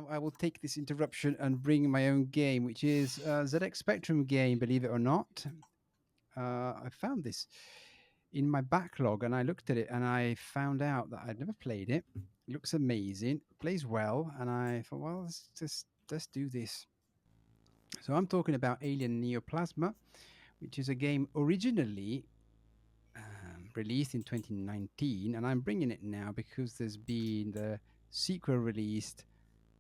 I will take this interruption and bring my own game, which is ZX Spectrum game. Believe it or not, I found this in my backlog, and I looked at it, and I found out that I'd never played it. It looks amazing, plays well, and I thought, well, let's do this. So I'm talking about Alien Neoplasma, which is a game originally released in 2019, and I'm bringing it now because there's been the sequel released,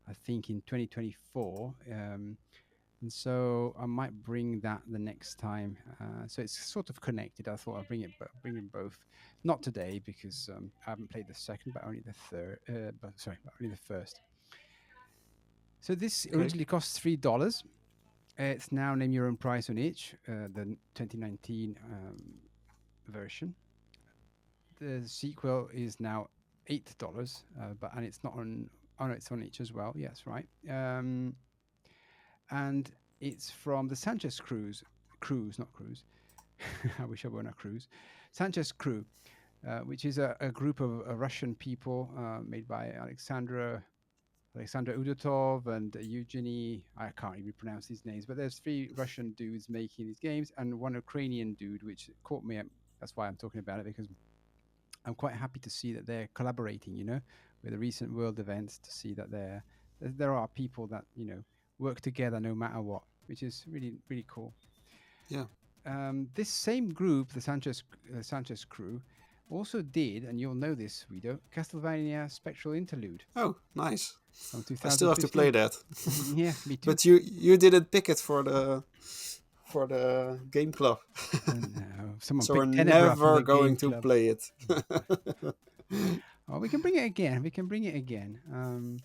I think, in 2024. And so I might bring that the next time. So it's sort of connected. I thought I'd bring it both. Not today because I haven't played the second, but only the third. But only the first. So this originally cost $3. It's now name your own price on each. The 2019 version. The sequel is now $8, and it's not on. Oh no, it's on each as well. Yes, right. And it's from the Sanchez Cruise, not Cruise. I wish I were on a cruise. Sanchez Crew, which is a group of Russian people made by Alexander Udotov and Eugeny. I can't even pronounce these names, but there's 3 Russian dudes making these games and one Ukrainian dude, which caught me. That's why I'm talking about it, because I'm quite happy to see that they're collaborating, with the recent world events, to see that there are people that, work together no matter what, which is really, really cool. Yeah. This same group, the Sanchez Crew, also did, and you'll know this, Guido, Castlevania Spectral Interlude. Oh, nice. From I still have to play that. Yeah, me too. But you didn't pick it for the game club. No, someone so we're picked Tenebra for never the going game to club. play it. Oh, we can bring it again.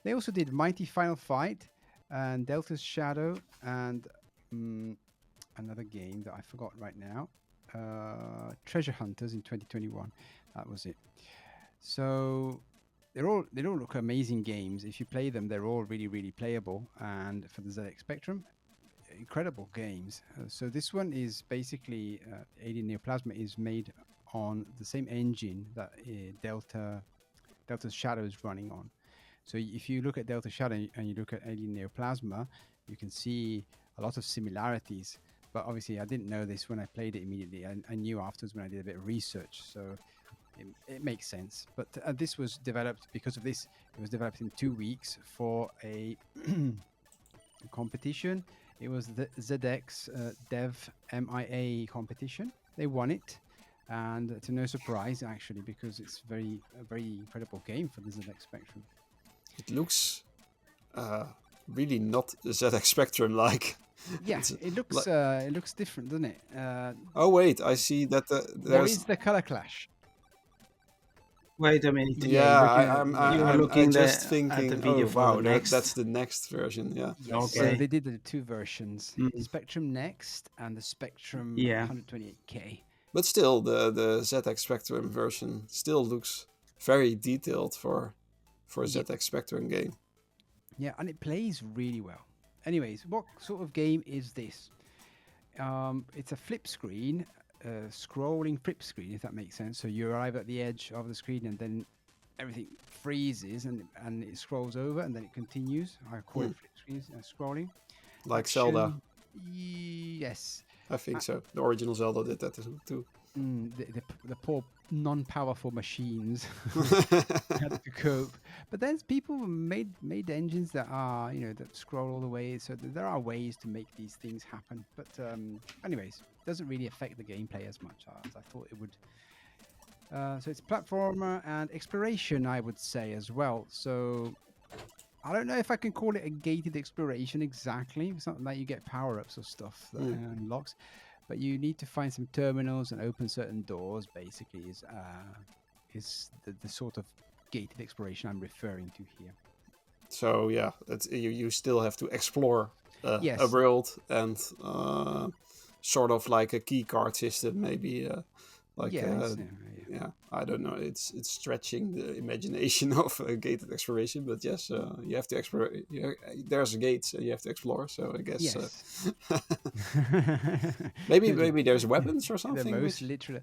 They also did Mighty Final Fight and Delta's Shadow and another game that I forgot right now. Treasure Hunters in 2021. That was it. So they all look amazing games. If you play them, they're all really, really playable. And for the ZX Spectrum, incredible games. So this one is basically Alien Neoplasma is made on the same engine that Delta's Shadow is running on. So if you look at Delta Shadow and you look at Alien Neoplasma, you can see a lot of similarities. But obviously, I didn't know this when I played it immediately. I knew afterwards when I did a bit of research. So it makes sense. But this was developed because of this. It was developed in 2 weeks for a competition. It was the ZX Dev MIA competition. They won it. And to no surprise, actually, because it's a very incredible game for the ZX Spectrum. It looks really not ZX Spectrum like. Yeah, it looks different, doesn't it? Oh wait, I see that there is the color clash. Wait a minute. I'm looking just at thinking. the video for the next. That's the next version. Yeah. Yes, Okay. so they did the 2 versions: Spectrum Next and the Spectrum 128K. But still, the ZX Spectrum version still looks very detailed for a ZX Spectrum game. Yeah, and it plays really well. Anyways, what sort of game is this? It's a flip screen, scrolling flip screen, if that makes sense. So you arrive at the edge of the screen and then everything freezes and it scrolls over and then it continues. I call it flip screens, scrolling. Like Zelda. Yes. I think so. The original Zelda did that too. The poor non-powerful machines had to cope. But then people made engines that are, that scroll all the way. So there are ways to make these things happen. But anyways, it doesn't really affect the gameplay as much as I thought it would. So it's platformer and exploration, I would say, as well. So I don't know if I can call it a gated exploration exactly. It's not like you get power-ups or stuff that unlocks. But you need to find some terminals and open certain doors, basically, is the sort of gated exploration I'm referring to here. So, yeah, you still have to explore a world and sort of like a key card system, maybe. I don't know. It's stretching the imagination of a gated exploration, but yes, you have to explore. There's a gate, so you have to explore. So I guess yes. maybe there's weapons or something. The most literal.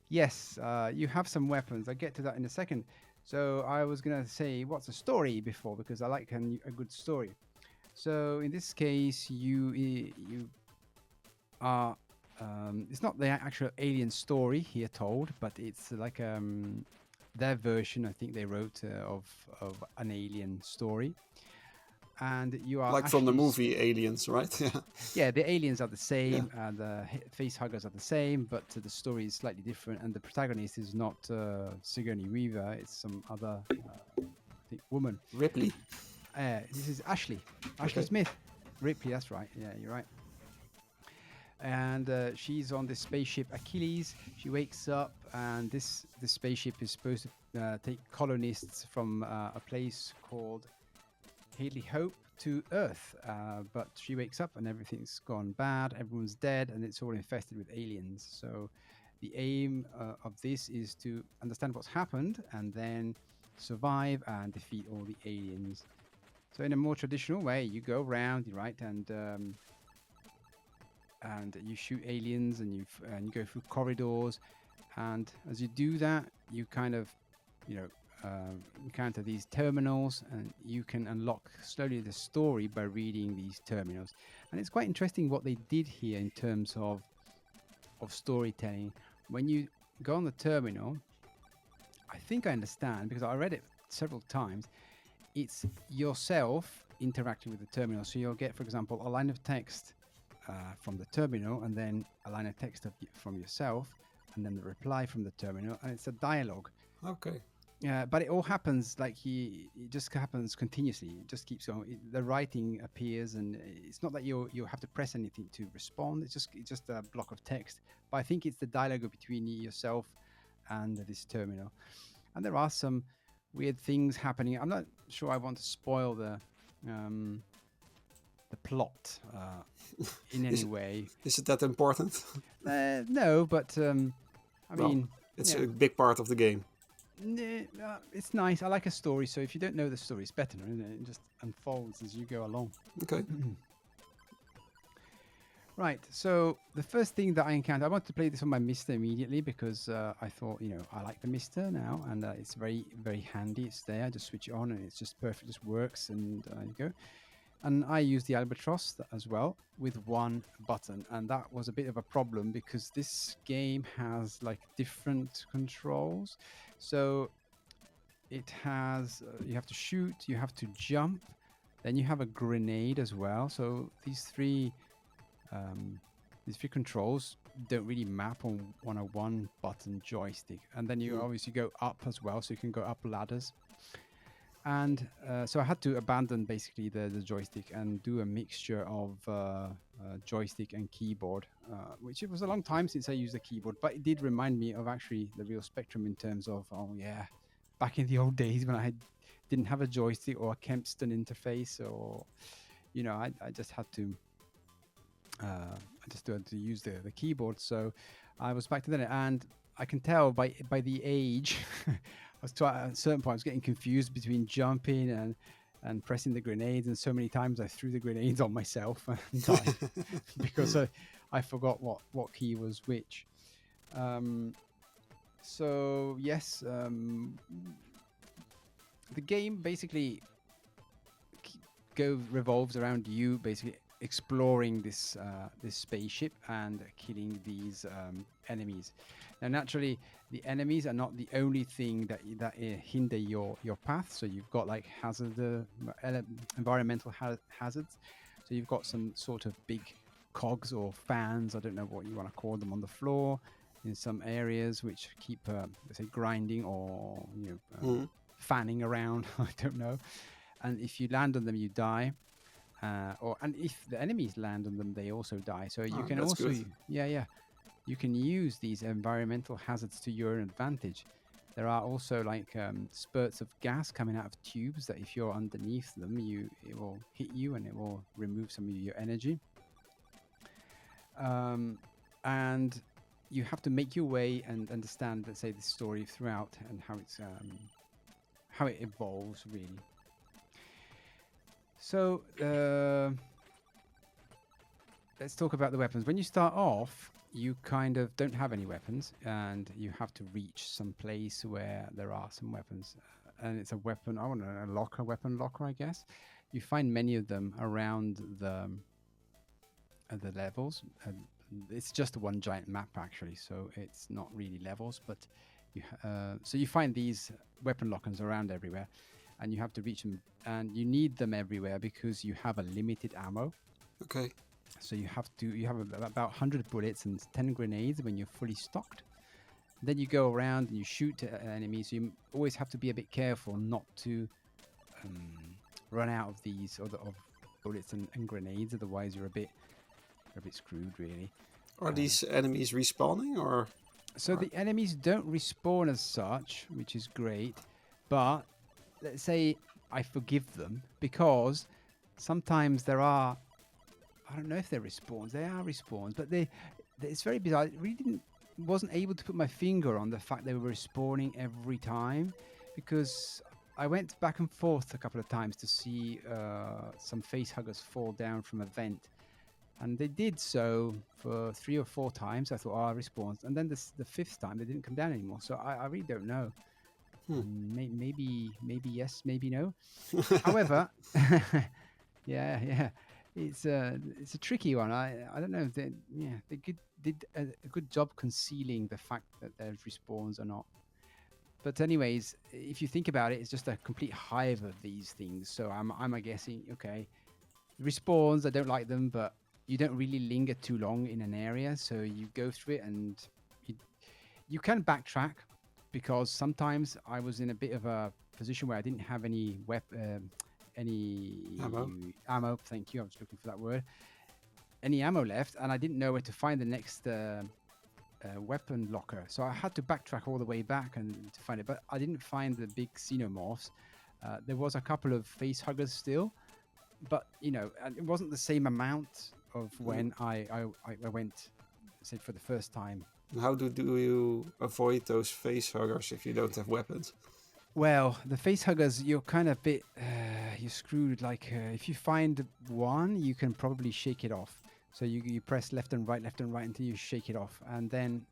Yes, you have some weapons. I'll get to that in a second. So I was gonna say what's a story before because I like a good story. So in this case, you are. It's not the actual alien story here told, but it's like their version. I think they wrote of an alien story, and you are like from the movie Aliens, right? Yeah. Yeah, the aliens are the same, the face huggers are the same, but the story is slightly different, and the protagonist is not Sigourney Weaver; it's some other I think woman. Ripley. This is Ashley Okay. Smith. Ripley, that's right. Yeah, you're right. And she's on this spaceship Achilles. She wakes up, and this spaceship is supposed to take colonists from a place called Haley Hope to Earth. But she wakes up and everything's gone bad. Everyone's dead, and it's all infested with aliens. So the aim of this is to understand what's happened and then survive and defeat all the aliens. So in a more traditional way, you go around, right, and you shoot aliens, and you go through corridors, and as you do that, you kind of, encounter these terminals, and you can unlock slowly the story by reading these terminals. And it's quite interesting what they did here in terms of storytelling. When you go on the terminal, I think I understand because I read it several times. It's yourself interacting with the terminal. So you'll get, for example, a line of text from the terminal, and then a line of text from yourself, and then the reply from the terminal, and it's a dialogue. Okay. But it all happens it just happens continuously. It just keeps going. The writing appears, and it's not that you have to press anything to respond. It's just a block of text. But I think it's the dialogue between yourself and this terminal. And there are some weird things happening. I'm not sure I want to spoil the plot in any way. Is it that important? No, but I mean, it's a big part of the game. It's nice. I like a story, so if you don't know the story, it's better, isn't it? It just unfolds as you go along. Okay. Right, so the first thing that I encountered, I wanted to play this on my Mister immediately because I thought, I like the Mister now, and it's very, very handy. It's there. I just switch it on, and it's just perfect. It just works, and you go. And I use the Albatross as well with one button, and that was a bit of a problem because this game has like different controls. So it has, you have to shoot, you have to jump, then you have a grenade as well. So these three controls don't really map on a one button joystick. And then you obviously go up as well, so you can go up ladders. And so I had to abandon basically the joystick and do a mixture of joystick and keyboard, which it was a long time since I used a keyboard, but it did remind me of actually the real Spectrum in terms of, back in the old days when I didn't have a joystick or a Kempston interface, or, I just had to use the keyboard. So I was back to that, and I can tell by the age, I was at a certain point I was getting confused between jumping and pressing the grenades, and so many times I threw the grenades on myself and died because I forgot what key was which. So yes, the game basically revolves around you basically exploring this spaceship and killing these enemies. Now, naturally, the enemies are not the only thing that hinder your path. So you've got like environmental hazards. So you've got some sort of big cogs or fans, I don't know what you want to call them, on the floor in some areas, which keep let's say grinding or fanning around. I don't know. And if you land on them, you die. And if the enemies land on them, they also die. So you can also, good. You can use these environmental hazards to your advantage. There are also like spurts of gas coming out of tubes that if you're underneath them, it will hit you and it will remove some of your energy. And you have to make your way and understand, let's say, the story throughout and how it evolves, really. So let's talk about the weapons. When you start off, you kind of don't have any weapons, and you have to reach some place where there are some weapons. and it's a weapon. I want a weapon locker, I guess. You find many of them around the levels. It's just one giant map actually, so it's not really levels. But so you find these weapon lockers around everywhere, and you have to reach them, and you need them everywhere because you have a limited ammo. Okay. So you have about 100 bullets and 10 grenades when you're fully stocked. Then you go around and you shoot enemies. So you always have to be a bit careful not to run out of these of bullets and grenades. Otherwise, you're a bit screwed, really. Are these enemies respawning, or? So the enemies don't respawn as such, which is great. But let's say I forgive them because sometimes there are. I don't know if they're respawns. They are respawns, but it's very bizarre. I really wasn't able to put my finger on the fact they were respawning every time, because I went back and forth a couple of times to see some face huggers fall down from a vent, and they did so for 3 or 4 times. I thought, respawns, and then the 5th time they didn't come down anymore. So I really don't know. Maybe yes, maybe no. However, yeah. It's a tricky one. I don't know if they did a good job concealing the fact that there's respawns or not. But anyways, if you think about it, it's just a complete hive of these things. So I'm guessing, okay, respawns, I don't like them, but you don't really linger too long in an area. So you go through it, and you can backtrack, because sometimes I was in a bit of a position where I didn't have any ammo. Thank you. I was looking for that word. Any ammo left, and I didn't know where to find the next weapon locker. So I had to backtrack all the way back and to find it. But I didn't find the big xenomorphs. There was a couple of face huggers still, but and it wasn't the same amount of when I went, say, for the first time. How do you avoid those face huggers if you don't have weapons? Well, the face huggers, you're kind of you're screwed. Like if you find one, you can probably shake it off. So you press left and right until you shake it off. And then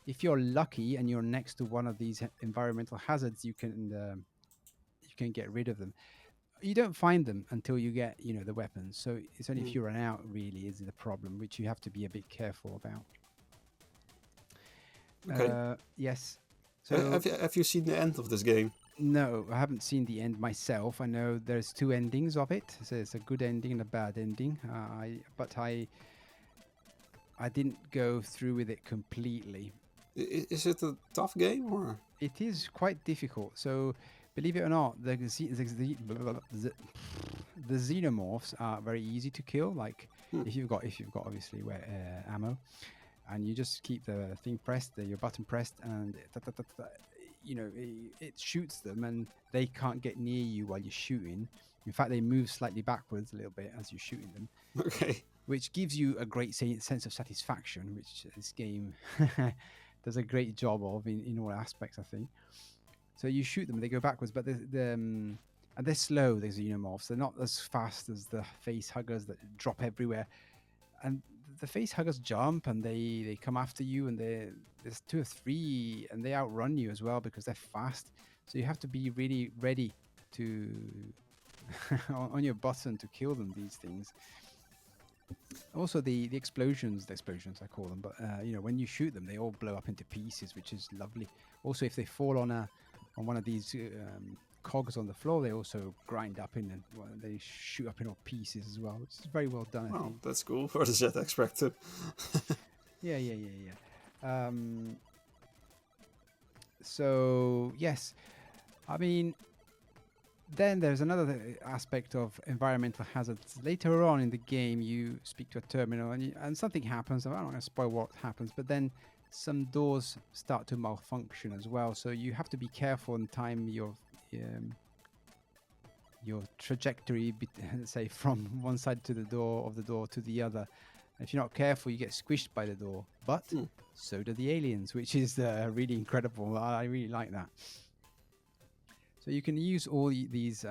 if you're lucky and you're next to one of these environmental hazards, you can get rid of them. You don't find them until you get, the weapons. So it's only if you run out, really, is the problem, which you have to be a bit careful about. Okay. Yes. So have you seen the end of this game? No, I haven't seen the end myself. I know there's 2 endings of it. So it's a good ending and a bad ending. But I didn't go through with it completely. Is it a tough game, or? It is quite difficult. So believe it or not, the xenomorphs are very easy to kill. Like if you've got obviously ammo, and you just keep the thing pressed, your button pressed, and it shoots them, and they can't get near you while you're shooting. In fact, they move slightly backwards a little bit as you're shooting them. Okay. Which gives you a great sense of satisfaction, which this game does a great job of in all aspects, I think. So you shoot them, they go backwards, but and they're slow, the xenomorphs. They're not as fast as the face huggers that drop everywhere. And the face huggers jump, and they come after you, and there's 2 or 3, and they outrun you as well because they're fast. So you have to be really ready to on your button to kill them, these things. Also the explosions I call them, but when you shoot them, they all blow up into pieces, which is lovely. Also, if they fall on one of these cogs on the floor, they also grind up and they shoot up in all pieces as well, which is very well done. I think. That's cool for the ZX Spectrum. Yeah. So yes, I mean, then there's another aspect of environmental hazards. Later on in the game, you speak to a terminal, and something happens. I'm not going to spoil what happens, but then some doors start to malfunction as well. So you have to be careful and time your trajectory, say from one side to the door to the other. If you're not careful, you get squished by the door. But so do the aliens, which is really incredible. I really like that. So you can use all these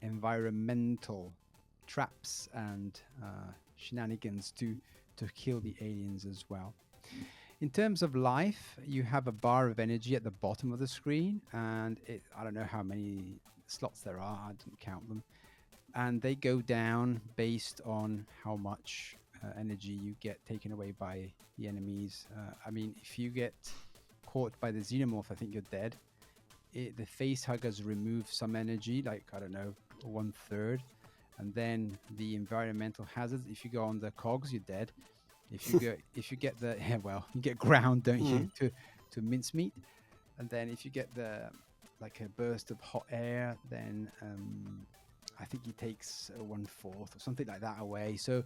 environmental traps and shenanigans to kill the aliens as well. In terms of life, you have a bar of energy at the bottom of the screen, and I don't know how many slots there are. I didn't count them, and they go down based on how much energy you get taken away by the enemies. I mean, if you get caught by the xenomorph, I think you're dead. The face huggers remove some energy, like I don't know, 1/3, and then the environmental hazards. If you go on the cogs, you're dead. If you get the you get ground, don't you, to mincemeat, and then if you get the like a burst of hot air, then I think he takes 1/4 or something like that away. So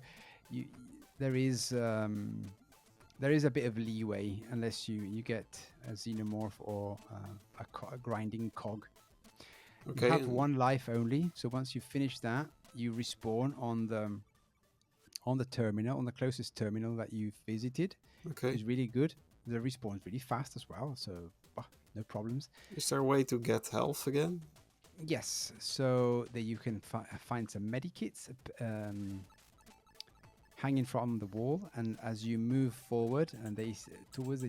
you there is a bit of leeway unless you get a xenomorph or a grinding cog. Okay. You have one life only, so once you finish that, you respawn on the terminal, on the closest terminal that you've visited. Okay. Which is really good. The respawn is really fast as well, so no problems. Is there a way to get health again? Yes, so that you can find some medikits hanging from the wall, and as you move forward and they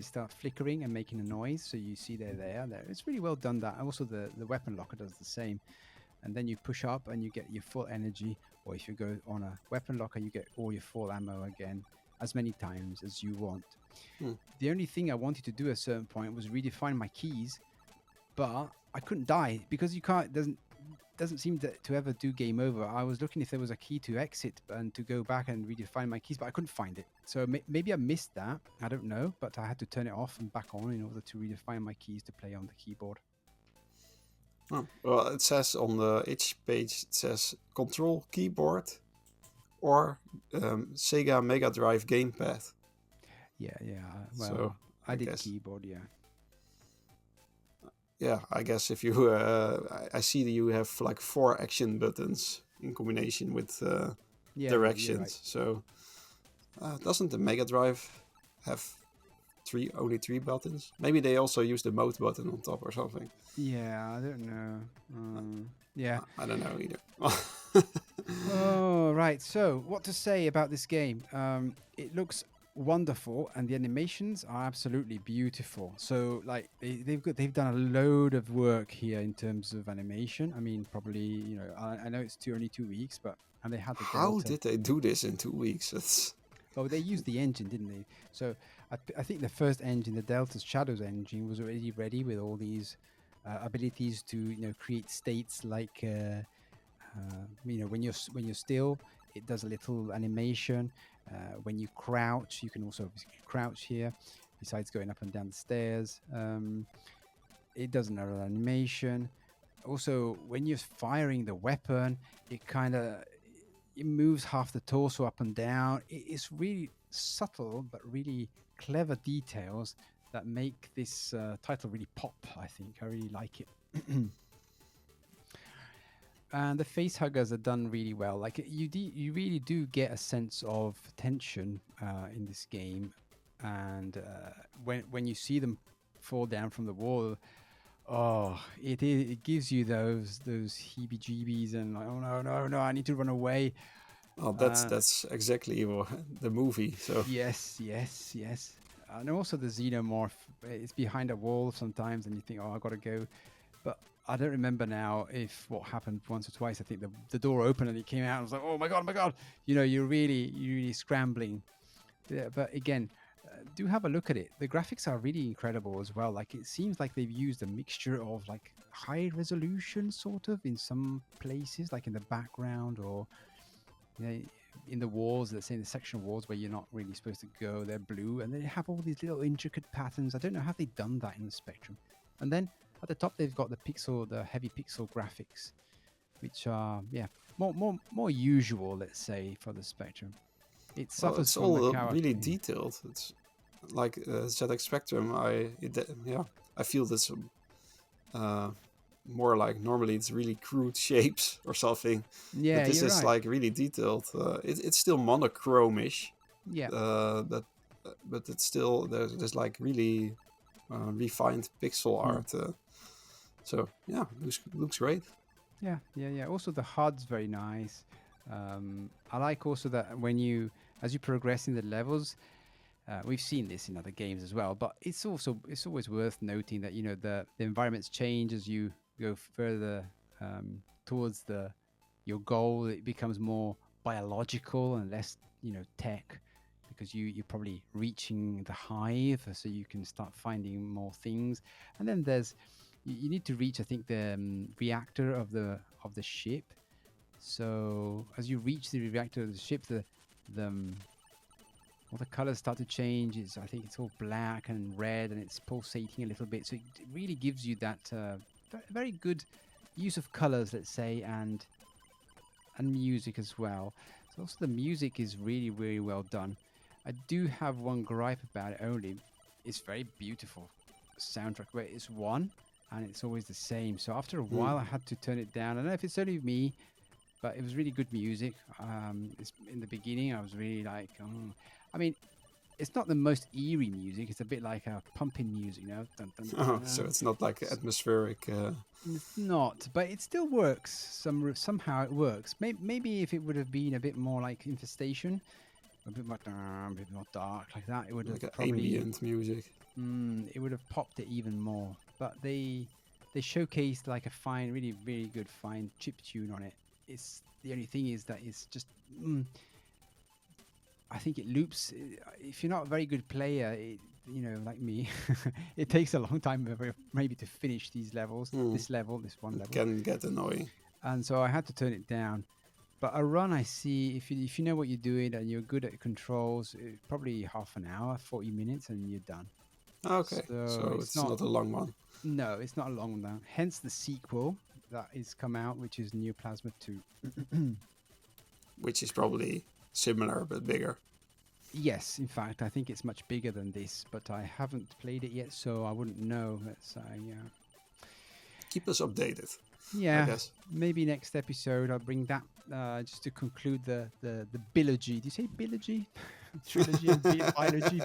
start flickering and making a noise, so you see they're there. It's really well done. That also the weapon locker does the same, and then you push up and you get your full energy, or if you go on a weapon locker, you get all your full ammo again as many times as you want. The only thing I wanted to do at a certain point was redefine my keys, but I couldn't die because you can't. Doesn't seem to ever do game over. I was looking if there was a key to exit and to go back and redefine my keys, but I couldn't find it. So maybe I missed that. I don't know, but I had to turn it off and back on in order to redefine my keys to play on the keyboard. Oh, well, it says on the itch page, it says control keyboard or Sega Mega Drive gamepad. Yeah. Well, so, I did keyboard, yeah. Yeah, I guess if you, I see that you have like 4 action buttons in combination with directions. Right. So doesn't the Mega Drive have only 3 buttons? Maybe they also use the mode button on top or something. Yeah, I don't know. Yeah. I don't know either. Oh, right. So what to say about this game? It looks wonderful, and the animations are absolutely beautiful. So like they've done a load of work here in terms of animation. I mean, probably I know it's only 2 weeks, and they had the How Delta. did they do this in 2 weeks? Oh, they used the engine, didn't they? So I think the first engine, the Delta's Shadows engine, was already ready with all these abilities to create states like when you're still, it does a little animation. When you crouch, you can also crouch here, besides going up and down the stairs. It does another animation. Also, when you're firing the weapon, it moves half the torso up and down. It's really subtle, but really clever details that make this title really pop, I think. I really like it. And the face huggers are done really well. Like you really do get a sense of tension in this game, and when you see them fall down from the wall, it gives you those heebie-jeebies and like, oh no, I need to run away. Oh, that's exactly the movie. So yes. And also the xenomorph, it's behind a wall sometimes, and you think, I gotta go, but I don't remember now if what happened once or twice. I think the door opened and it came out and I was like, oh my god, you're really scrambling. Yeah, but again, do have a look at it. The graphics are really incredible as well. Like, it seems like they've used a mixture of like high resolution sort of in some places, like in the background, or in the walls, let's say in the section walls where you're not really supposed to go, they're blue, and they have all these little intricate patterns. I don't know how they've done that in the Spectrum. And then at the top, they've got the heavy pixel graphics, which are more usual, let's say, for the Spectrum. It suffers it's from all the really detailed. It's like ZX Spectrum. I feel this more like normally it's really crude shapes or something. Yeah, but this you're is right. like really detailed. It's still monochromish. Yeah. But it's still there's like really refined pixel art. So yeah, looks great. Yeah. Also, the HUD's very nice. I like also that as you progress in the levels, We've seen this in other games as well, but it's always worth noting that the environments change as you go further towards your goal. It becomes more biological and less tech, because you're probably reaching the hive, so you can start finding more things. And then you need to reach, I think, the reactor of the ship. So as you reach the reactor of the ship, all the colors start to change. I think it's all black and red, and it's pulsating a little bit. So it really gives you that very good use of colors, let's say, and music as well. So also the music is really, really well done. I do have one gripe about it only. It's very beautiful soundtrack, but it's one, and it's always the same. So after a while, I had to turn it down. I don't know if it's only me, but it was really good music. In the beginning, I was really like, I mean, it's not the most eerie music. It's a bit like a pumping music, Dun, dun, dun, so it's not like atmospheric. It's not, but it still works. Somehow it works. Maybe if it would have been a bit more like Infestation, a bit more dark like that, it would have like probably ambient music. It would have popped it even more. But they showcased like a fine, really, really good fine chip tune on it. It's the only thing is that it's just. I think it loops. If you're not a very good player, like me, it takes a long time maybe to finish these levels. This one level can get annoying, and so I had to turn it down. But a run, I see, if you know what you're doing and you're good at controls, probably half an hour, 40 minutes, and you're done. Okay, so it's not a long one. No, it's not a long one. Hence the sequel that is come out, which is Neoplasma 2. Which is probably similar but bigger. Yes, in fact, I think it's much bigger than this, but I haven't played it yet, so I wouldn't know. Keep us updated. Yeah, I guess. Maybe next episode I'll bring that just to conclude the biology. Do you say biology? Trilogy of biology?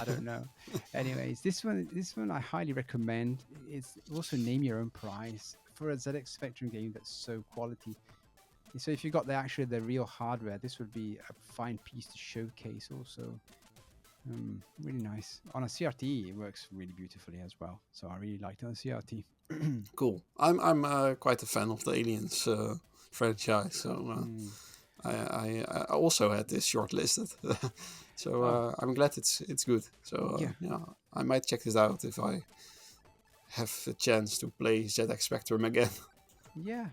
I don't know. Anyways, this one I highly recommend. It's also name your own price for a ZX Spectrum game that's so quality. So if you got the real hardware, this would be a fine piece to showcase also. Really nice. On a CRT, it works really beautifully as well. So I really liked it on CRT. Cool. I'm quite a fan of the Aliens franchise, so I also had this shortlisted. So I'm glad it's good. So yeah, I might check this out if I have a chance to play ZX Spectrum again. Yeah,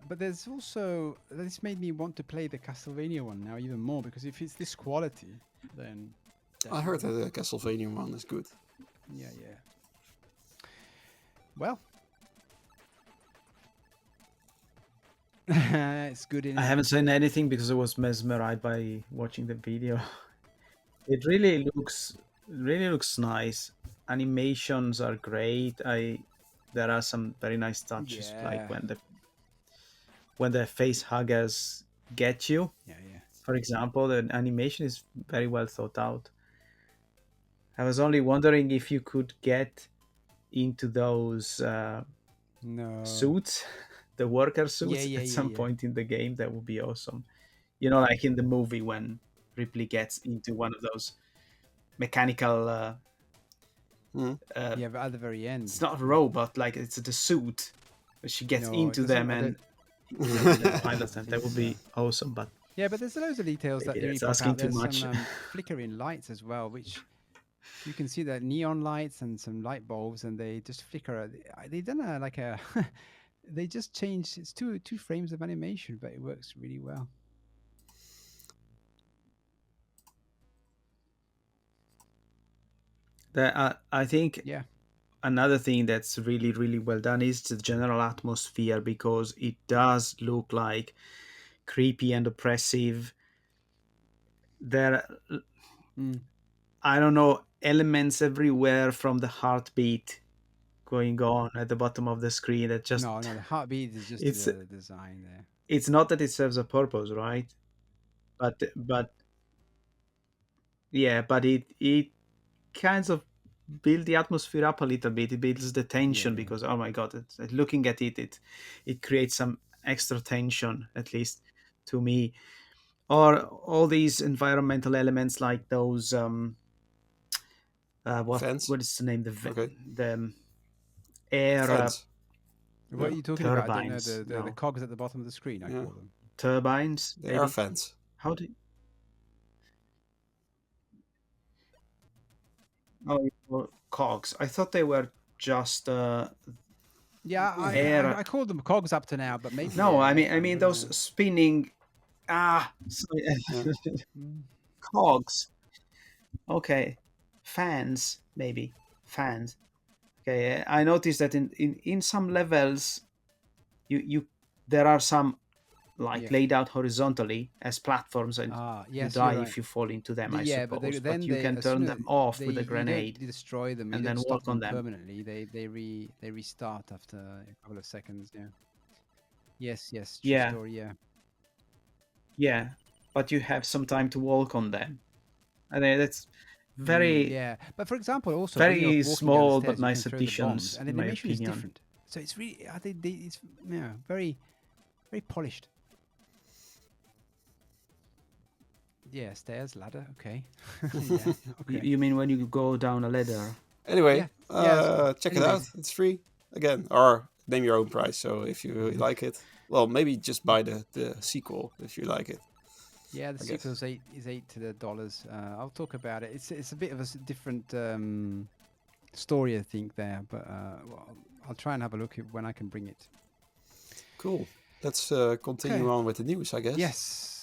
but there's also this made me want to play the Castlevania one now even more, because if it's this quality, then I heard that the Castlevania one is good. Yeah. Well, it's good. I haven't seen anything because I was mesmerized by watching the video. It really looks nice. Animations are great. There are some very nice touches, like when the face huggers get you. Yeah. For example, the animation is very well thought out. I was only wondering if you could get into those suits, the worker suits, at some point in the game. That would be awesome. Like in the movie when Ripley gets into one of those mechanical. But at the very end, it's not a robot, like it's the suit. She gets into them and pilot them. That would be awesome. But yeah, but there's loads of details that it's asking too much. Some flickering lights as well, which you can see that neon lights and some light bulbs, and they just flicker. They done they just changed. It's two frames of animation, but it works really well. I think another thing that's really, really well done is the general atmosphere, because it does look like creepy and oppressive. There, I don't know, elements everywhere from the heartbeat going on at the bottom of the screen. That just no, the heartbeat is just the design there. It's not that it serves a purpose, right? But yeah, but it kind of build the atmosphere up a little bit. It builds the tension because oh my god, looking at it creates some extra tension, at least to me. or all these environmental elements like those what Fans. what is the name, Okay. the air Fans. What Yeah. are you talking about? I don't know. turbines, The no, cogs at the bottom of the screen, I Yeah. call them. turbines They are maybe. fans. How do cogs? I thought they were just Yeah, air. I call them cogs up to now, but maybe No, they're I mean those know. spinning sorry, Yeah. cogs. Okay, fans maybe, fans. Okay, I noticed that in some levels, you there are some like laid out horizontally as platforms, and you Yes, die you're right. if you fall into them, I Yeah, but suppose. But then you they can as soon turn as them off they with a you don't grenade destroy them, you and don't then stop walk on them them. permanently. They restart after a couple of seconds. Yeah. Yes, true Yeah, story. Yeah. yeah, but you have some time to walk on them. I mean, that's very, Yeah, but for example, also when you're very walking down the small but stairs, you can nice throw the bombs, additions, and the in my animation is opinion. different. So it's really, I think it's very, very polished. Yeah, stairs, ladder. Okay. Yeah. Okay. You mean when you go down a ladder? Anyway, Yeah. check it out. Anyways. It's free again, or name your own price. So if you like it, well, maybe just buy the sequel if you like it. Yeah, the I guess. sequel is $8 to the dollars. I'll talk about it. It's a bit of a different story, I think, there, but well, I'll try and have a look when I can bring it. Cool. Let's continue on with the news, I guess. Yes.